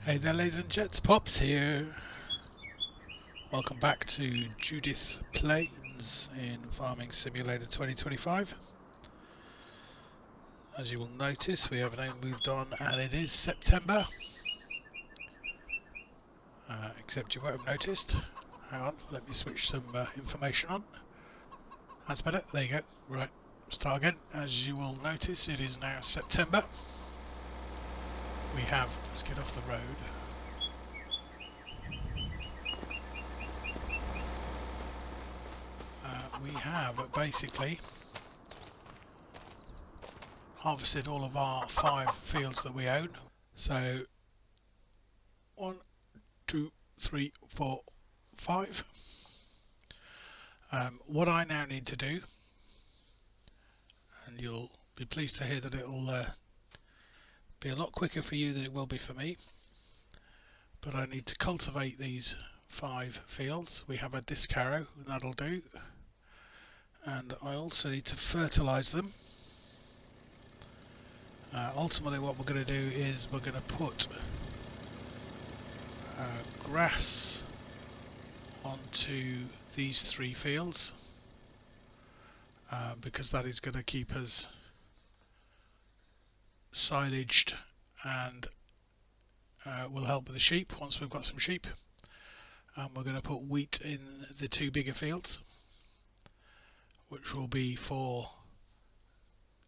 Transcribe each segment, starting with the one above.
Hey there, ladies and gents, Pops here. Welcome back to Judith Plains in Farming Simulator 2025. As you will notice, we have now moved on and it is September. Except you won't have noticed. Hang on, let me switch some information on. That's better, there you go. Right, start again. As you will notice, it is now September. We have, let's get off the road. We have basically harvested all of our 5 fields that we own. So 1, 2, 3, 4, 5. What I now need to do, and you'll be pleased to hear that it'll be a lot quicker for you than it will be for me, but I need to cultivate these 5 fields. We have a disc harrow, and that'll do. And I also need to fertilise them. Ultimately what we're going to do is we're going to put grass onto these 3 fields because that is going to keep us silaged and will help with the sheep once we've got some sheep. We're going to put wheat in the 2 bigger fields, which will be for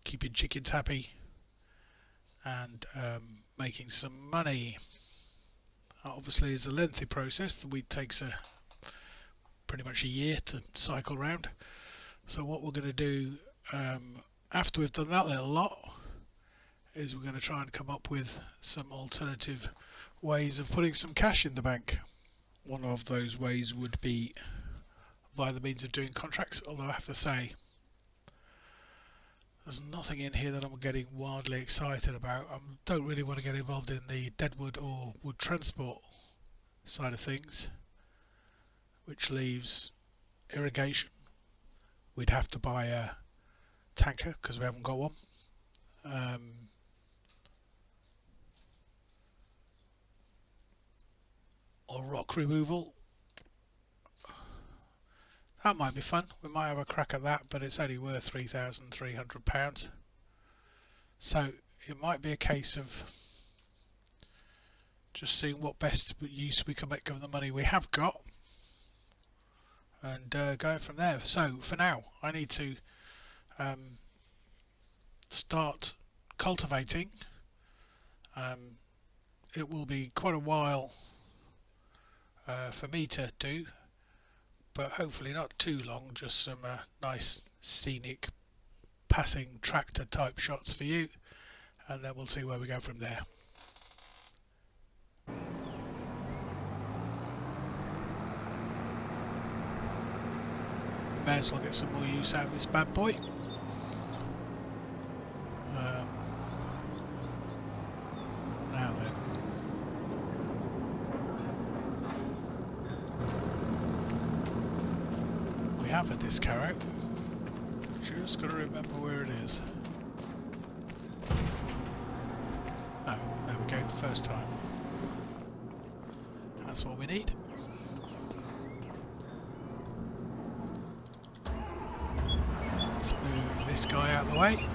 keeping chickens happy and making some money. Obviously it's a lengthy process. The wheat takes pretty much a year to cycle round. So what we're going to do after we've done that little lot is we're going to try and come up with some alternative ways of putting some cash in the bank. One of those ways would be by the means of doing contracts, although I have to say there's nothing in here that I'm getting wildly excited about. I don't really want to get involved in the deadwood or wood transport side of things, which leaves irrigation. We'd have to buy a tanker because we haven't got one. Or rock removal. That might be fun. We might have a crack at that, but it's only worth £3,300. So it might be a case of just seeing what best use we can make of the money we have got and going from there. So for now I need to start cultivating. It will be quite a while for me to do, but hopefully not too long, just some nice scenic passing tractor type shots for you, and then we'll see where we go from there. May as well get some more use out of this bad boy. Now then. We have a disc harrow. Just got to remember where it is. Oh, there we go, first time. That's what we need. Let's move this guy out of the way.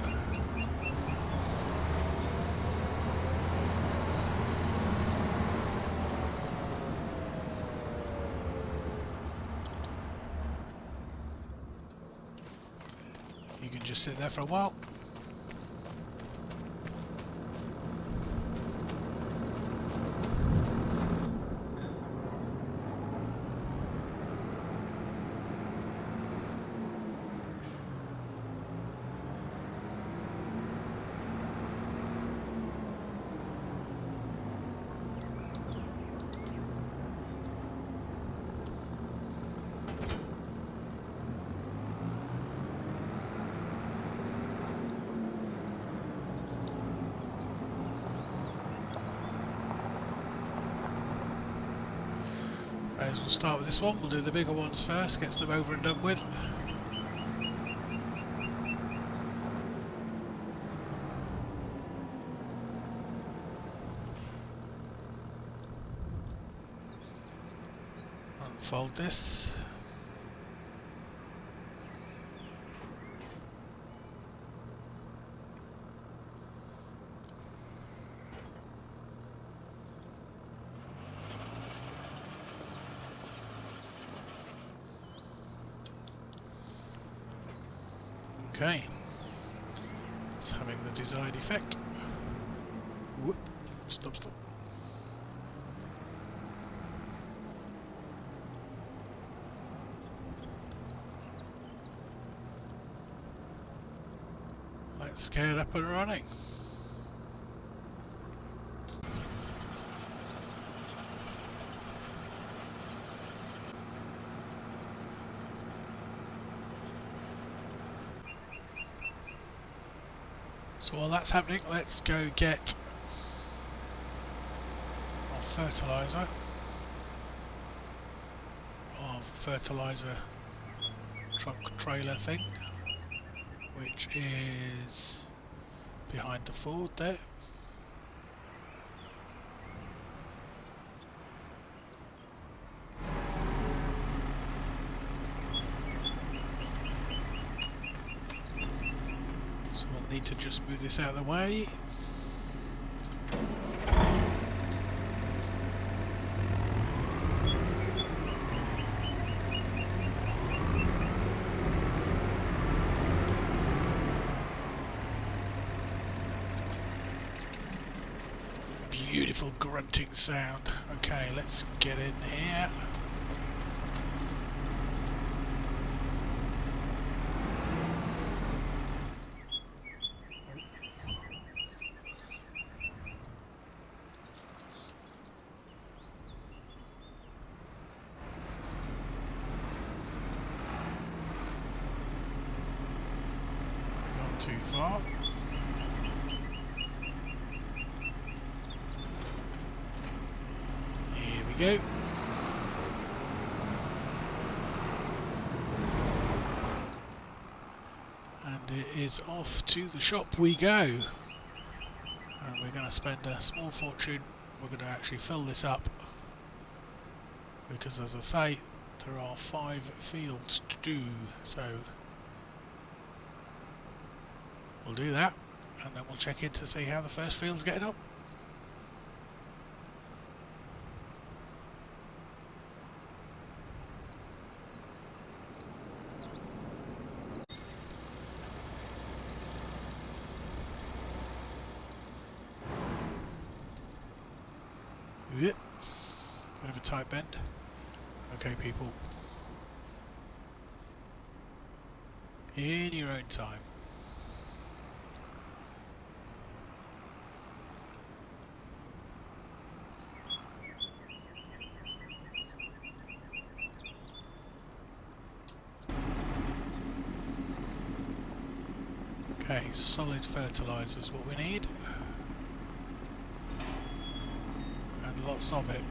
You can just sit there for a while. We'll start with this one. We'll do the bigger ones first, gets them over and done with. Fold this. Okay, it's having the desired effect. Whoop. Stop. Let's get up and running. So while that's happening, let's go get our fertilizer. Our fertilizer truck trailer thing, which is behind the Ford there. So we'll need to just move this out of the way. Beautiful grunting sound. Okay, let's get in here. Not too far. Go. And it is off to the shop we go. And we're going to spend a small fortune. We're going to actually fill this up because, as I say, there are 5 fields to do. So we'll do that, and then we'll check in to see how the first field's getting on. Yep. Bit of a tight bend. Okay, people. In your own time. Okay, solid fertilizer is what we need. And lots of it.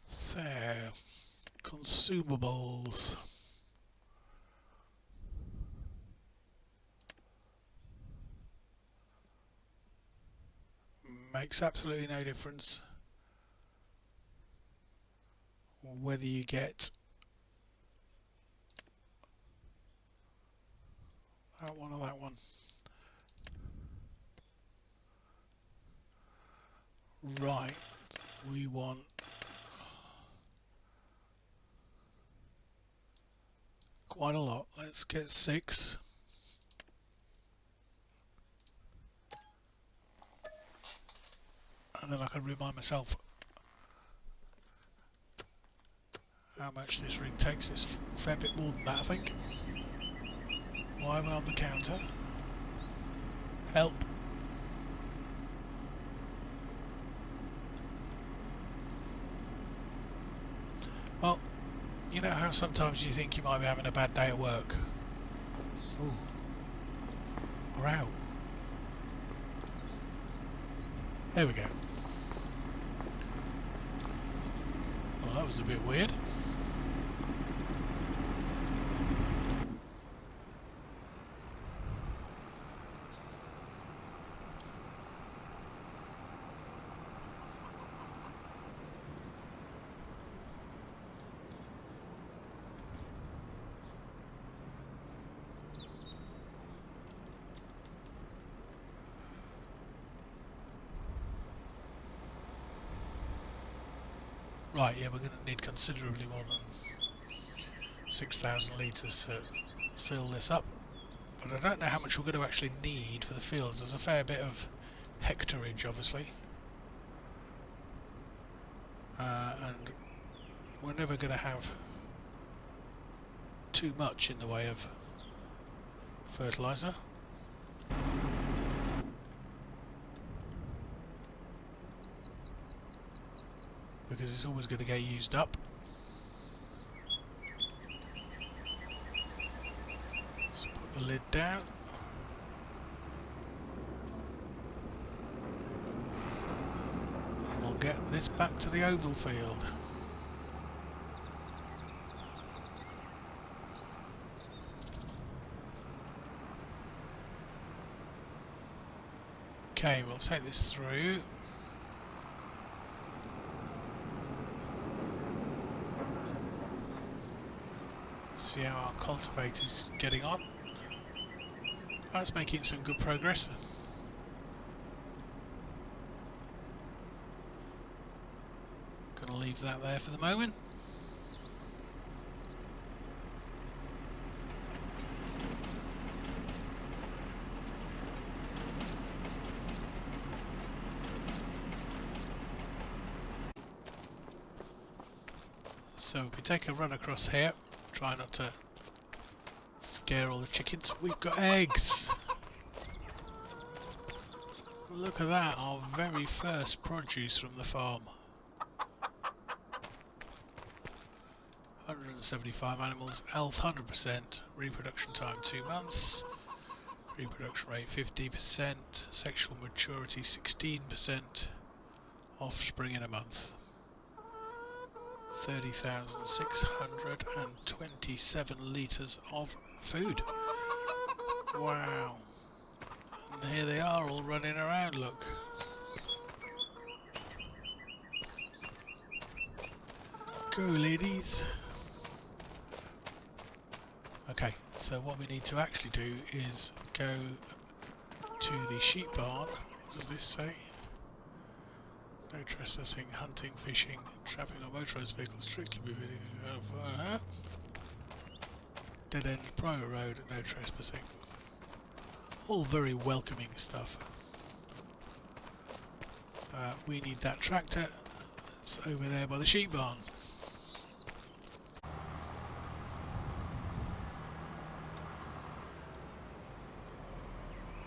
So, consumables. Makes absolutely no difference whether you get that one or that one. Right, we want quite a lot. Let's get 6. And then I can remind myself how much this ring takes. It's a fair bit more than that, I think. Why am I on the counter? Help. Well, you know how sometimes you think you might be having a bad day at work? Ooh. Or out. There we go. Well, that was a bit weird. Right, yeah, we're going to need considerably more than 6,000 litres to fill this up. But I don't know how much we're going to actually need for the fields. There's a fair bit of hectarage, obviously. And we're never going to have too much in the way of fertiliser. Because it's always going to get used up. Let's put the lid down. And we'll get this back to the oval field. Okay, we'll take this through. See how our cultivator's getting on. That's making some good progress. Gonna leave that there for the moment. So if we take a run across here, try not to scare all the chickens. We've got eggs! Look at that, our very first produce from the farm. 175 animals, health 100%, reproduction time 2 months, reproduction rate 50%, sexual maturity 16%, offspring in a month. 30,627 litres of food. Wow. And here they are all running around, look. Go ladies. Okay, so what we need to actually do is go to the sheep barn. What does this say? No trespassing, hunting, fishing, trapping or motorised vehicles strictly prohibited. Dead end, private road, no trespassing. All very welcoming stuff. We need that tractor. It's over there by the sheep barn.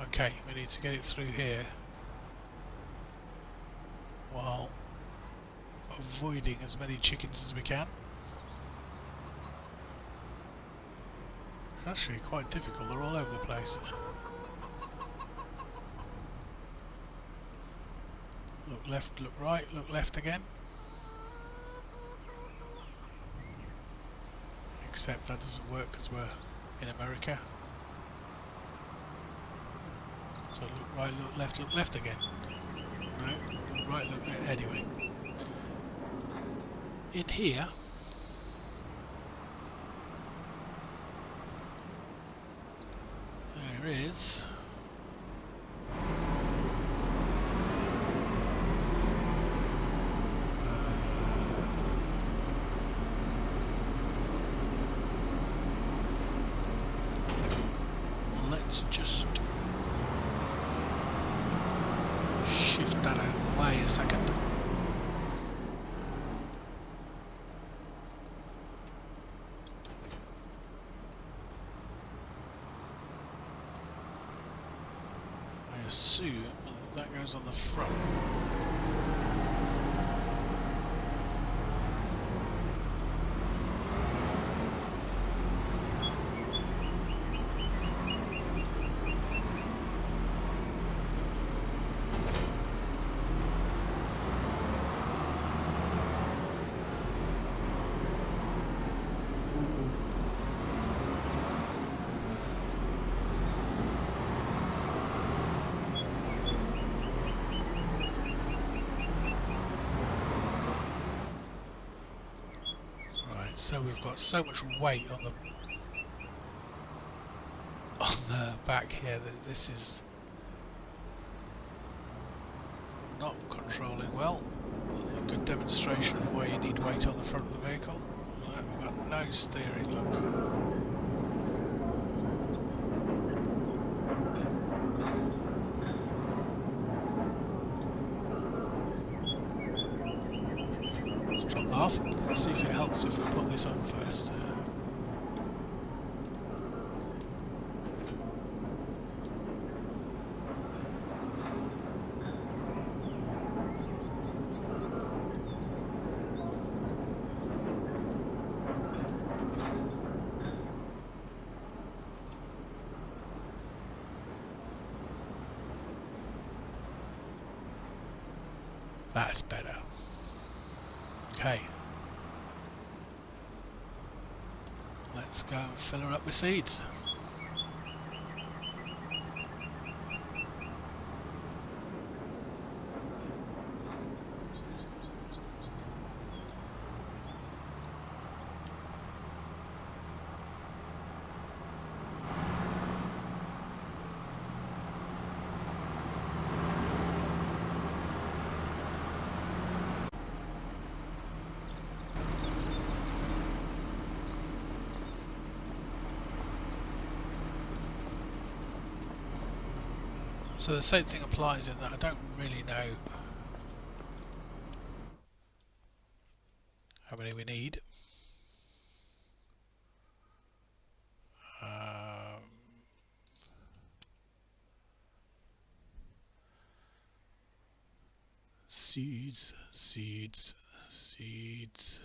Okay, we need to get it through here while avoiding as many chickens as we can. It's actually quite difficult, they're all over the place. Look left, look right, look left again. Except that doesn't work because we're in America. So look right, look left again. No, look right, look left. Anyway. In here, there is let's just shift that out of the way a second. I assume that goes on the front. So we've got so much weight on the back here that this is not controlling well. a good demonstration of why you need weight on the front of the vehicle. Right, we've got no steering, look. Drop that off. Let's see if it helps if we put this on first. That's better. Okay. Let's go and fill her up with seeds. So the same thing applies in that I don't really know how many we need. Seeds, seeds, seeds.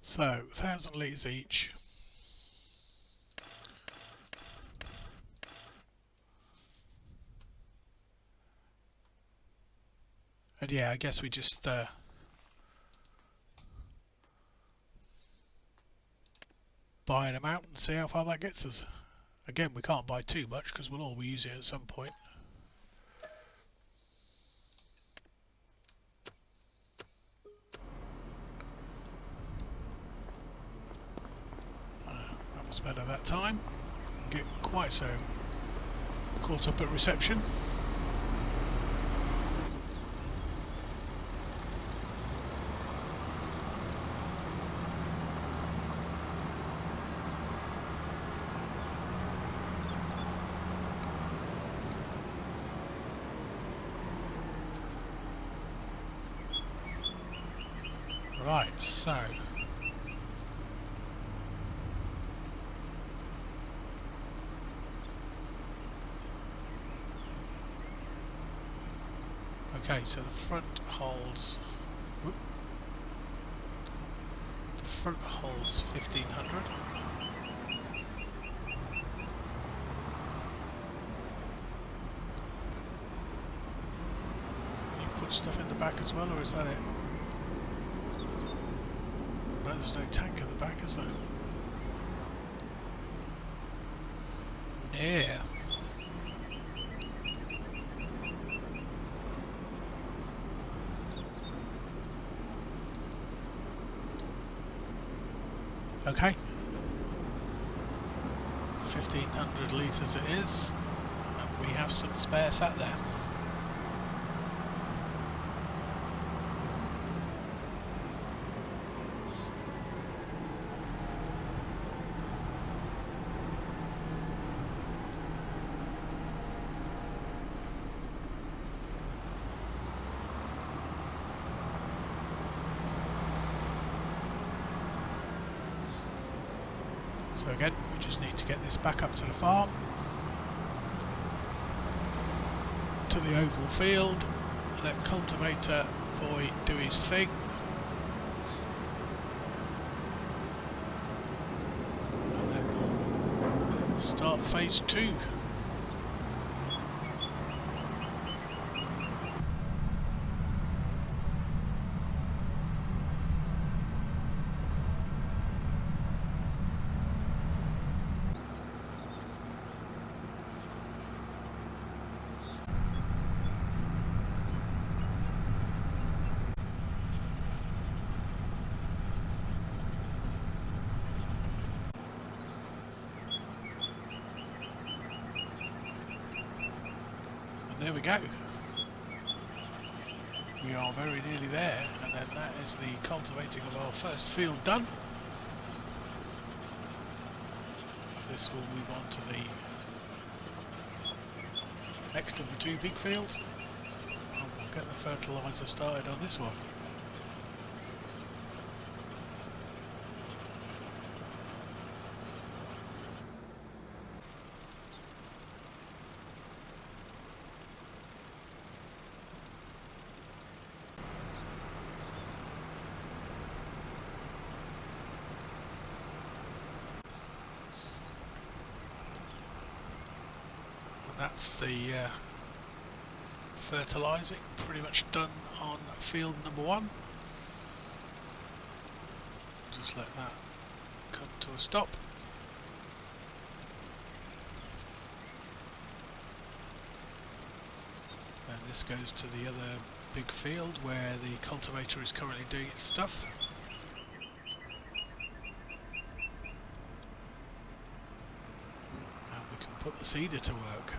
So 1,000 litres each. And yeah, I guess we just buy an amount and see how far that gets us. Again, we can't buy too much because we'll all use it at some point. That was better that time. Didn't get quite so caught up at reception. Right, so okay, so the front holds 1,500. You put stuff in the back as well, or is that it? No, there's no tank at the back, is there? Yeah. Okay. 1,500 litres it is, and we have some spare sat there. So again, we just need to get this back up to the farm, to the oval field, let cultivator boy do his thing. And then we'll start phase 2. there we go. We are very nearly there, and then that is the cultivating of our first field done. This will move on to the next of the two big fields, and we'll get the fertiliser started on this one. That's the fertilising pretty much done on field number 1. Just let that come to a stop. And this goes to the other big field where the cultivator is currently doing its stuff. And we can put the seeder to work.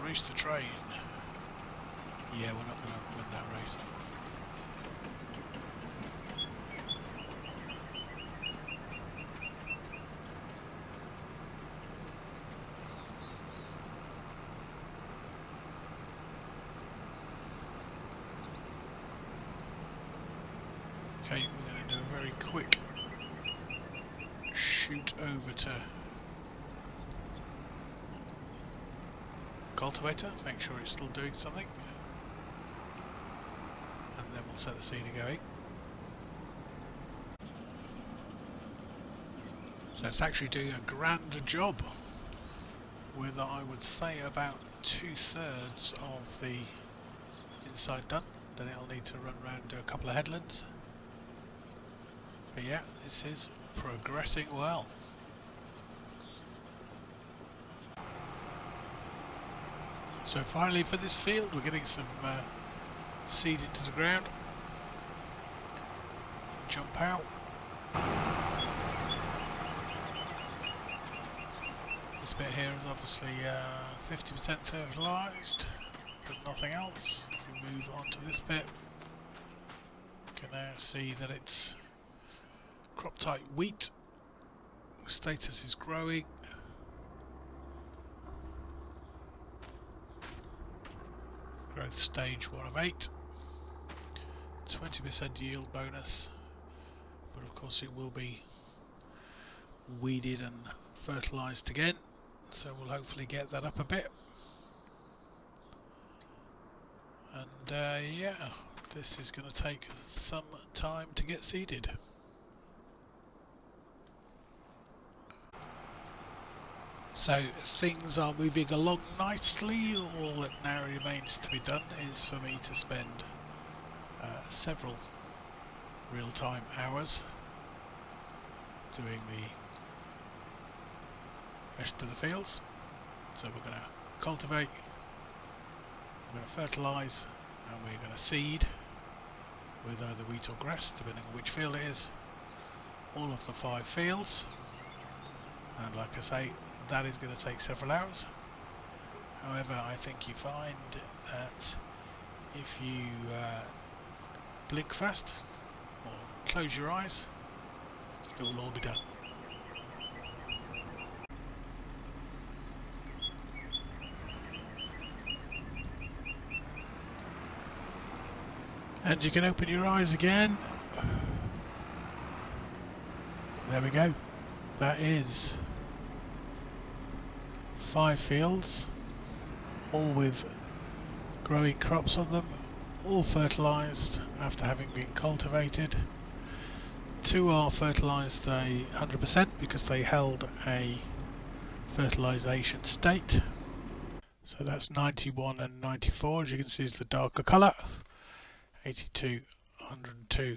Race the train. Yeah, we're not going to win that race. Okay, we're going to do a very quick shoot over to cultivator, make sure it's still doing something, and then we'll set the seeder going. So it's actually doing a grand job, with I would say about 2/3 of the inside done. Then it'll need to run around and do a couple of headlands. But yeah, this is progressing well. So finally for this field we're getting some seed into the ground. Jump out. This bit here is obviously 50% fertilised, but nothing else. If we move on to this bit, you can now see that it's crop type wheat. Status is growing. Growth stage 1 of 8, 20% yield bonus, but of course it will be weeded and fertilised again, so we'll hopefully get that up a bit. And yeah, this is going to take some time to get seeded. So things are moving along nicely. All that now remains to be done is for me to spend several real-time hours doing the rest of the fields. So we're going to cultivate, we're going to fertilise, and we're going to seed with either wheat or grass, depending on which field it is, all of the 5 fields. And like I say, that is going to take several hours. However, I think you find that if you blink fast or close your eyes, it will all be done. And you can open your eyes again. There we go. That is 5 fields, all with growing crops on them, all fertilised after having been cultivated. 2 are fertilised 100% because they held a fertilisation state. So that's 91 and 94, as you can see, is the darker colour. 82, 102,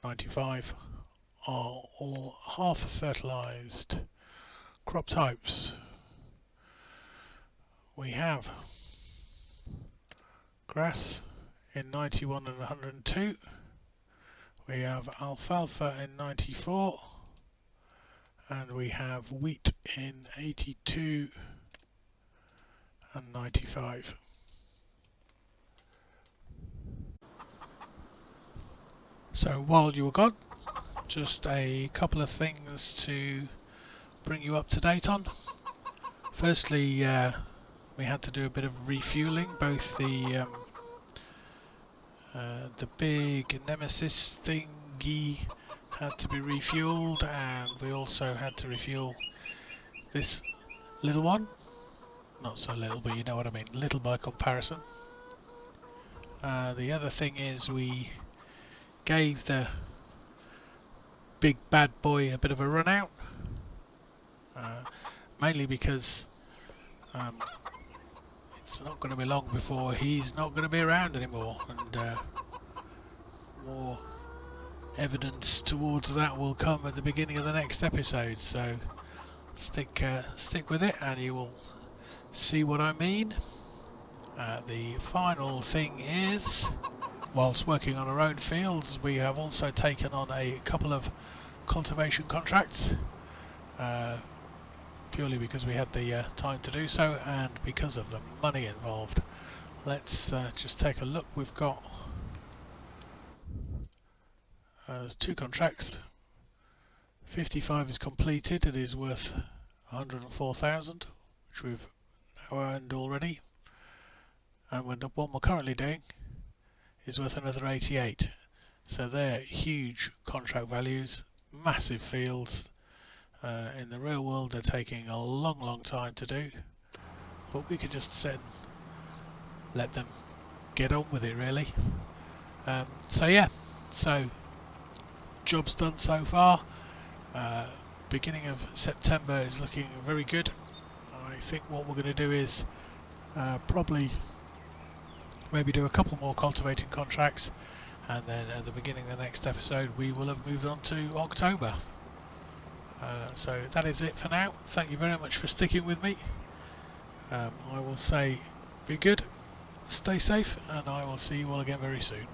95 are all half fertilised crop types. We have grass in 91 and 102. We have alfalfa in 94, and we have wheat in 82 and 95. So while you were gone, just a couple of things to bring you up to date on. Firstly, we had to do a bit of refueling. Both the big Nemesis thingy had to be refueled, and we also had to refuel this little one. Not so little, but you know what I mean, little by comparison. The other thing is we gave the big bad boy a bit of a run out, mainly because it's not going to be long before he's not going to be around anymore, and more evidence towards that will come at the beginning of the next episode, so stick with it and you will see what I mean. The final thing is, whilst working on our own fields, we have also taken on a couple of cultivation contracts, purely because we had the time to do so and because of the money involved. Let's just take a look. We've got there's 2 contracts. 55 is completed. It is worth 104,000, which we've now earned already, and the one we're currently doing is worth another 88. So they're huge contract values, massive fields. In the real world they're taking a long time to do, but we could just sit and let them get on with it, really. So yeah, so job's done so far. Beginning of September is looking very good. I think what we're going to do is probably maybe do a couple more cultivating contracts, and then at the beginning of the next episode we will have moved on to October. So that is it for now. Thank you very much for sticking with me. I will say be good, stay safe, and I will see you all again very soon.